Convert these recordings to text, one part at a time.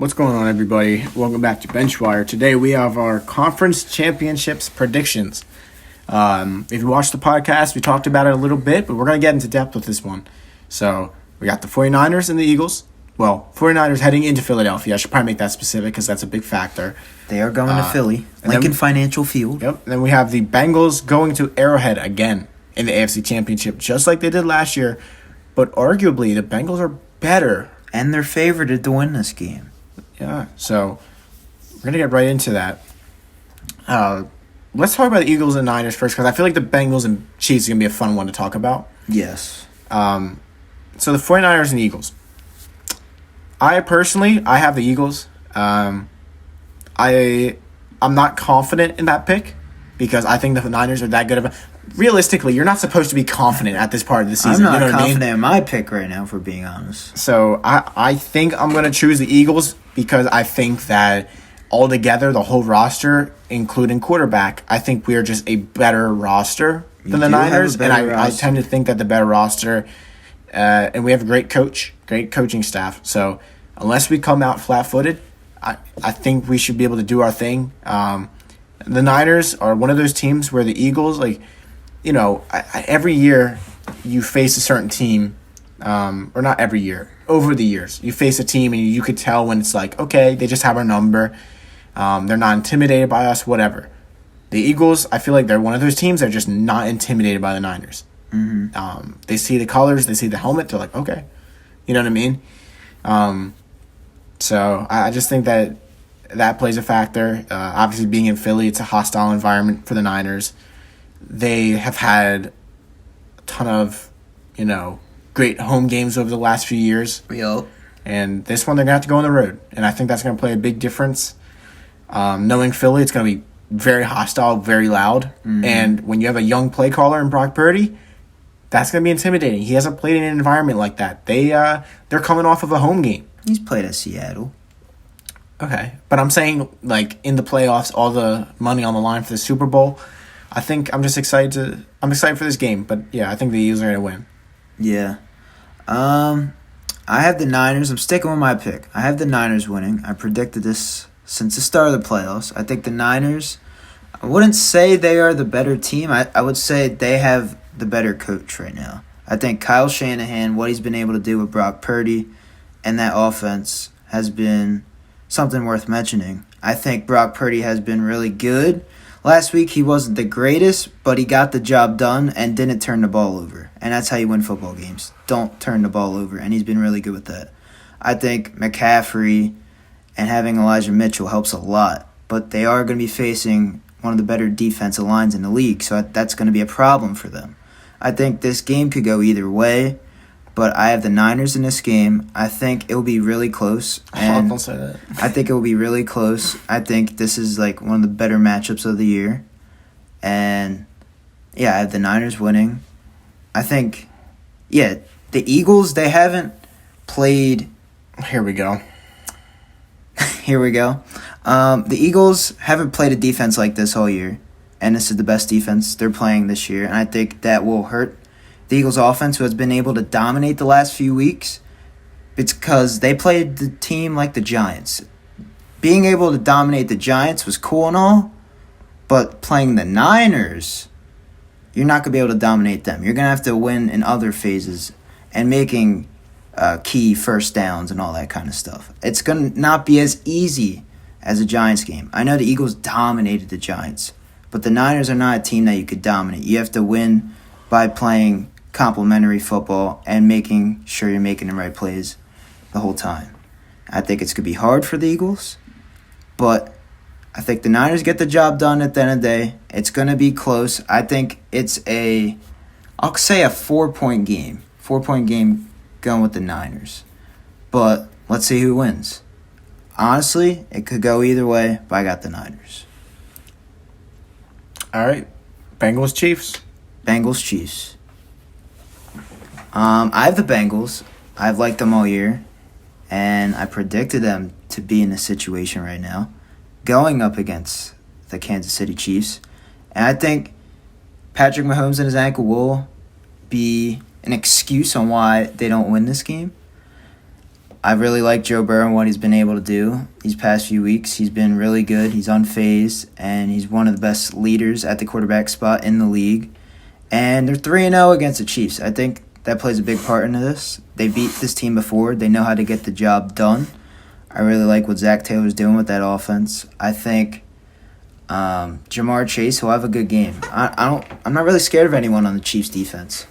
What's going on, everybody? Welcome back to Benchwire. Today we have our conference championships predictions. If you watched the podcast, we talked about it a little bit, but we're going to get into depth with this one. So we got the 49ers and the Eagles. Well, 49ers heading into Philadelphia. I should probably make that specific because that's a big factor. They are going to Philly, Lincoln Financial Field. Yep. And then we have the Bengals going to Arrowhead again in the AFC Championship, just like they did last year. But arguably, the Bengals are better. And they're favored to win this game. Yeah, so we're going to get right into that. Let's talk about the Eagles and Niners first, because I feel like the Bengals and Chiefs is going to be a fun one to talk about. Yes. So the 49ers and Eagles. I have the Eagles. I'm not confident in that pick because I think the Niners are that good of a... Realistically, you're not supposed to be confident at this part of the season. I'm not confident I mean? in my pick right now, if we're being honest. So I think I'm going to choose the Eagles because I think that altogether, the whole roster, including quarterback, I think we are just a better roster than the Niners. And I tend to think that the better roster, and we have a great coaching staff. So unless we come out flat-footed, I think we should be able to do our thing. The Niners are one of those teams where the Eagles, every year you face a certain team, or not every year, over the years. You face a team and you could tell when it's like, okay, they just have our number. They're not intimidated by us, whatever. The Eagles, I feel like they're one of those teams that are just not intimidated by the Niners. Mm-hmm. They see the colors, they see the helmet, they're like, okay. You know what I mean? So I just think that plays a factor. Obviously, being in Philly, it's a hostile environment for the Niners. They have had a ton of, great home games over the last few years. Yep. And this one, they're going to have to go on the road. And I think that's going to play a big difference. Knowing Philly, it's going to be very hostile, very loud. Mm-hmm. And when you have a young play caller in Brock Purdy, that's going to be intimidating. He hasn't played in an environment like that. They're coming off of a home game. He's played at Seattle. Okay. But I'm saying, in the playoffs, all the money on the line for the Super Bowl, I think I'm excited for this game. But, yeah, I think the Eagles are going to win. Yeah. I have the Niners. I'm sticking with my pick. I have the Niners winning. I predicted this since the start of the playoffs. I think the Niners, I wouldn't say they are the better team. I would say they have the better coach right now. I think Kyle Shanahan, what he's been able to do with Brock Purdy and that offense has been something worth mentioning. I think Brock Purdy has been really good. Last week, he wasn't the greatest, but he got the job done and didn't turn the ball over. And that's how you win football games. Don't turn the ball over, and he's been really good with that. I think McCaffrey and having Elijah Mitchell helps a lot, but they are going to be facing one of the better defensive lines in the league, so that's going to be a problem for them. I think this game could go either way, but I have the Niners in this game. I think it will be really close. And don't say that. I think it will be really close. I think this is one of the better matchups of the year. And, yeah, I have the Niners winning. I think, the Eagles, they haven't played... Here we go. The Eagles haven't played a defense like this all year. And this is the best defense they're playing this year. And I think that will hurt the Eagles offense, who has been able to dominate the last few weeks. It's because they played the team like the Giants. Being able to dominate the Giants was cool and all, but playing the Niners, you're not going to be able to dominate them. You're going to have to win in other phases and making key first downs and all that kind of stuff. It's going to not be as easy as a Giants game. I know the Eagles dominated the Giants, but the Niners are not a team that you could dominate. You have to win by playing complementary football and making sure you're making the right plays the whole time. I think it's going to be hard for the Eagles, but I think the Niners get the job done at the end of the day. It's going to be close. I think it's I'll say a 4-point game. 4-point game going with the Niners. But let's see who wins. Honestly, it could go either way, but I got the Niners. All right. Bengals, Chiefs. Bengals, Chiefs. I have the Bengals. I've liked them all year, and I predicted them to be in this situation right now, going up against the Kansas City Chiefs. And I think Patrick Mahomes and his ankle will be an excuse on why they don't win this game. I really like Joe Burrow and what he's been able to do these past few weeks. He's been really good. He's unfazed, and he's one of the best leaders at the quarterback spot in the league. And they're 3-0 against the Chiefs. I think that plays a big part into this. They beat this team before. They know how to get the job done. I really like what Zach Taylor's doing with that offense. I think Jamar Chase will have a good game. I'm not really scared of anyone on the Chiefs defense.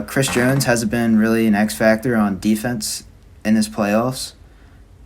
Chris Jones hasn't been really an X factor on defense in this playoffs.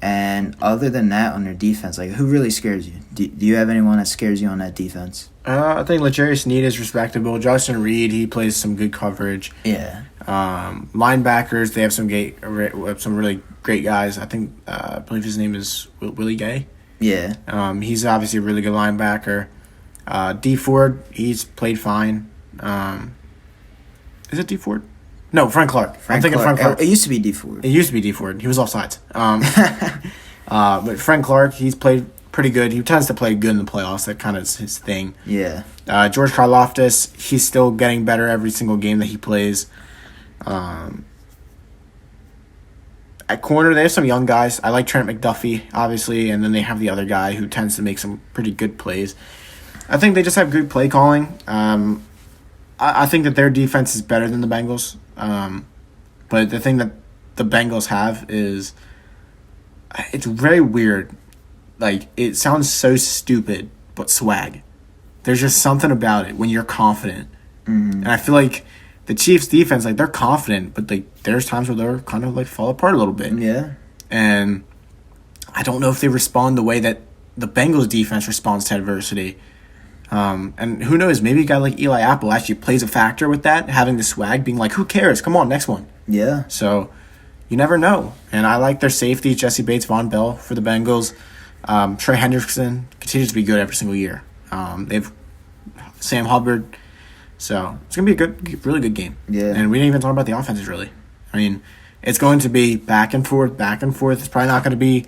And other than that, on their defense, like, who really scares you? Do you have anyone that scares you on that defense? I think L'Jarius Sneed is respectable. Justin Reed, he plays some good coverage. Yeah. Linebackers, they have some really great guys. I believe his name is Willie Gay. Yeah. He's obviously a really good linebacker. D Ford, he's played fine. Is it D Ford? No, Frank Clark. I'm thinking Frank Clark. It used to be D Ford. It used to be D Ford. He was offsides. But Frank Clark, he's played pretty good. He tends to play good in the playoffs. That kind of is his thing. Yeah. George Karlaftis, he's still getting better every single game that he plays. At corner, they have some young guys. I like Trent McDuffie, obviously, and then they have the other guy who tends to make some pretty good plays. I think they just have good play calling. I think that their defense is better than the Bengals. But the thing that the Bengals have is it's very weird. Like, it sounds so stupid, but swag. There's just something about it when you're confident. Mm-hmm. And I feel like the Chiefs' defense, like, they're confident, but like there's times where they're kind of like fall apart a little bit. Yeah. And I don't know if they respond the way that the Bengals' defense responds to adversity. And who knows, maybe a guy like Eli Apple actually plays a factor with that, having the swag, being like, who cares? Come on, next one. Yeah. So you never know. And I like their safety, Jesse Bates, Von Bell for the Bengals. Trey Hendrickson continues to be good every single year. They've Sam Hubbard. So it's going to be a really good game. Yeah. And we didn't even talk about the offenses, really. I mean, it's going to be back and forth, back and forth. It's probably not going to be,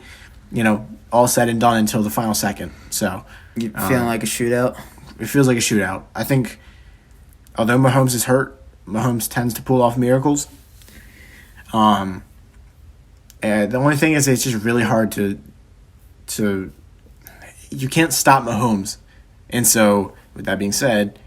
all said and done until the final second. So you feeling like a shootout? It feels like a shootout. I think, although Mahomes is hurt, Mahomes tends to pull off miracles. And the only thing is, it's just really hard to you can't stop Mahomes. And so, with that being said,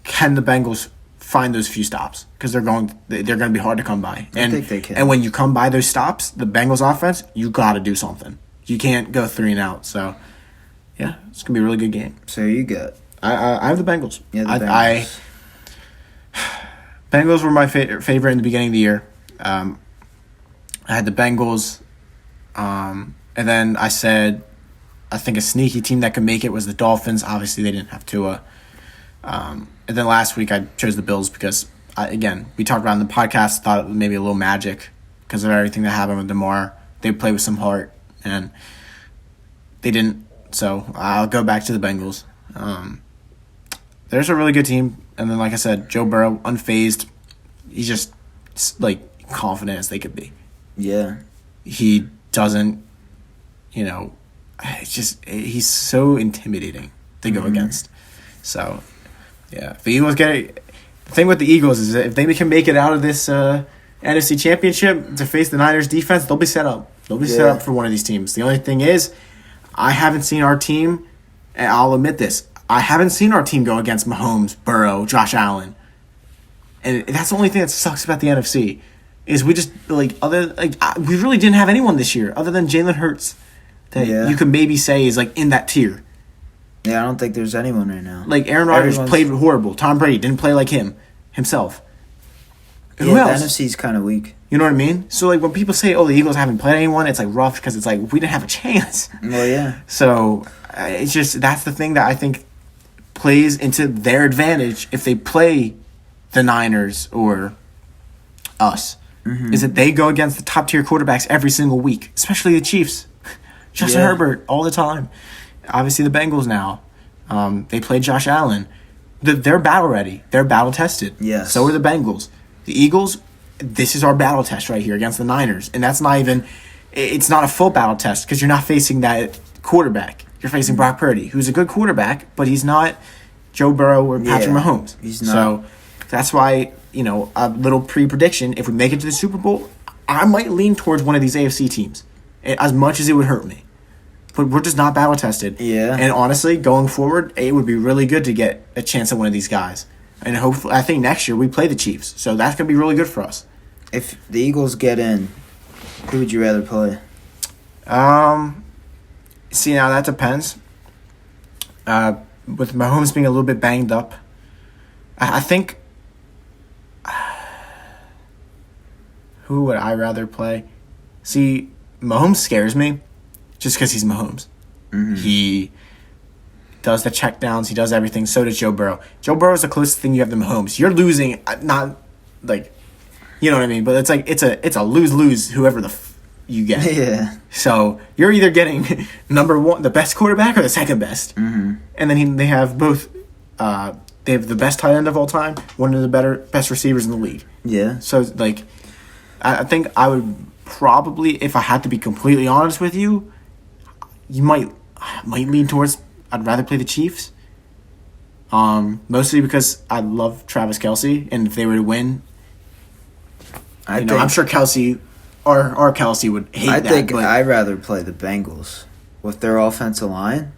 can the Bengals find those few stops? Because they're going to be hard to come by. I think they can. And when you come by those stops, the Bengals offense, you got to do something. You can't go 3 and out. So, yeah, it's going to be a really good game. So you got? I have the Bengals. Yeah, the Bengals. Bengals were my favorite in the beginning of the year. I had the Bengals, and then I said I think a sneaky team that could make it was the Dolphins. Obviously, they didn't have Tua. And then last week I chose the Bills because, we talked about it in the podcast, thought it was maybe a little magic because of everything that happened with DeMar. They played with some heart, and they didn't. So I'll go back to the Bengals. There's a really good team. And then, like I said, Joe Burrow, unfazed. He's just, confident as they could be. Yeah. He doesn't, it's just, he's so intimidating to go against. So, yeah. If the Eagles get it, the thing with the Eagles is that if they can make it out of this NFC Championship to face the Niners defense, they'll be set up. They'll be set up for one of these teams. The only thing is, I haven't seen our team, and I'll admit this, I haven't seen our team go against Mahomes, Burrow, Josh Allen. And that's the only thing that sucks about the NFC is we just, we really didn't have anyone this year other than Jalen Hurts that you could maybe say is, in that tier. Yeah, I don't think there's anyone right now. Aaron Rodgers played horrible. Tom Brady didn't play like himself. Who else? The NFC's kind of weak. You know what I mean? So, when people say, the Eagles haven't played anyone, it's, rough because it's, we didn't have a chance. Well, yeah. So, it's just, that's the thing that I think plays into their advantage if they play the Niners or us, is that they go against the top-tier quarterbacks every single week, especially the Chiefs. Justin Herbert all the time. Obviously, the Bengals now. They played Josh Allen. They're battle-ready. They're battle-tested. Yes. So are the Bengals. The Eagles, this is our battle test right here against the Niners. And that's not even – it's not a full battle test because you're not facing that quarterback. You're facing Brock Purdy, who's a good quarterback, but he's not Joe Burrow or Patrick Mahomes. He's not. So that's why, a little pre-prediction, if we make it to the Super Bowl, I might lean towards one of these AFC teams, as much as it would hurt me. But we're just not battle tested. Yeah. And honestly, going forward, it would be really good to get a chance at one of these guys. And hopefully, I think next year we play the Chiefs, so that's gonna be really good for us. If the Eagles get in, who would you rather play? See, now that depends. With Mahomes being a little bit banged up, I think. Who would I rather play? See, Mahomes scares me, just because he's Mahomes. Mm-hmm. He does the checkdowns. He does everything. So does Joe Burrow. Joe Burrow is the closest thing you have to Mahomes. You're losing, not like, you know what I mean. But it's like it's a lose-lose. Whoever you get. Yeah. So you're either getting number one, the best quarterback, or the second best. Mm-hmm. And then they have both. They have the best tight end of all time, one of the best receivers in the league. Yeah. So like, I think I would probably, if I had to be completely honest with you, you might lean towards. I'd rather play the Chiefs. Mostly because I love Travis Kelce, and if they were to win, I'm sure Kelce, our Kelce would hate that. I think I'd rather play the Bengals with their offensive line.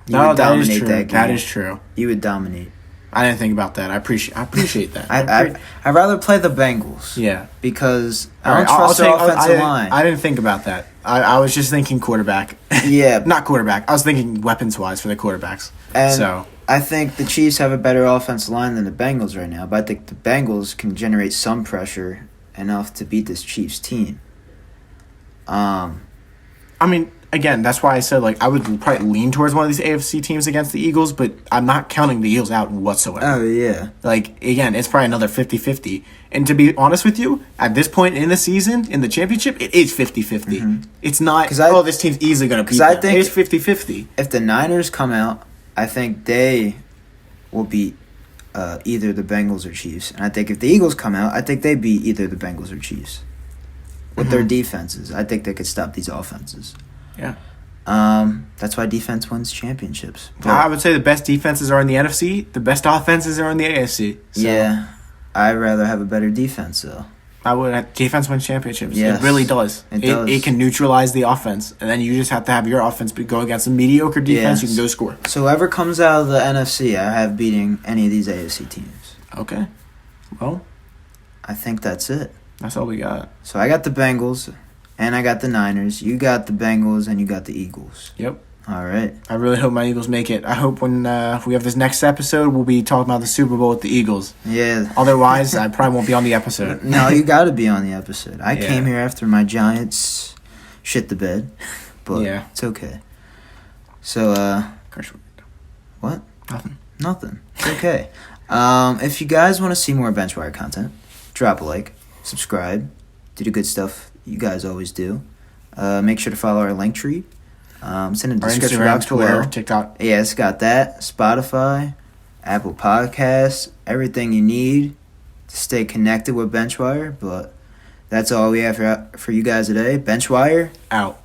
No, that is true. That is true. You would dominate. I didn't think about that. I appreciate that. I'd rather play the Bengals. Yeah. Because I don't trust their offensive line. I didn't think about that. I was just thinking quarterback. Yeah. Not quarterback. I was thinking weapons-wise for the quarterbacks. And I think the Chiefs have a better offensive line than the Bengals right now, but I think the Bengals can generate some pressure enough to beat this Chiefs team. I mean, again, that's why I said, like, I would probably lean towards one of these AFC teams against the Eagles, but I'm not counting the Eagles out whatsoever. Oh, yeah. Like, again, it's probably another 50-50. And to be honest with you, at this point in the season, in the championship, it is 50-50. Mm-hmm. It's not, this team's easily going to beat them. It's 50-50. If the Niners come out, I think they will beat either the Bengals or Chiefs. And I think if the Eagles come out, I think they beat either the Bengals or Chiefs. With their defenses, I think they could stop these offenses. Yeah. That's why defense wins championships. But I would say the best defenses are in the NFC. The best offenses are in the AFC. So. Yeah. I'd rather have a better defense, though. I would. Defense wins championships. Yes. It really does. It does. It can neutralize the offense. And then you just have to have your offense go against a mediocre defense. Yes. You can go score. So whoever comes out of the NFC, I have beating any of these AFC teams. Okay. Well. I think that's it. That's all we got. So I got the Bengals, and I got the Niners. You got the Bengals, and you got the Eagles. Yep. All right. I really hope my Eagles make it. I hope when we have this next episode, we'll be talking about the Super Bowl with the Eagles. Yeah. Otherwise, I probably won't be on the episode. No, you got to be on the episode. I came here after my Giants shit the bed, but it's okay. So, what? Nothing. It's okay. If you guys want to see more Benchwire content, drop a like, subscribe, do the good stuff you guys always do. Make sure to follow our link tree. It's in the description box below. TikTok. Yeah, it's got that. Spotify, Apple Podcasts, everything you need to stay connected with Benchwire. But that's all we have for you guys today. Benchwire out.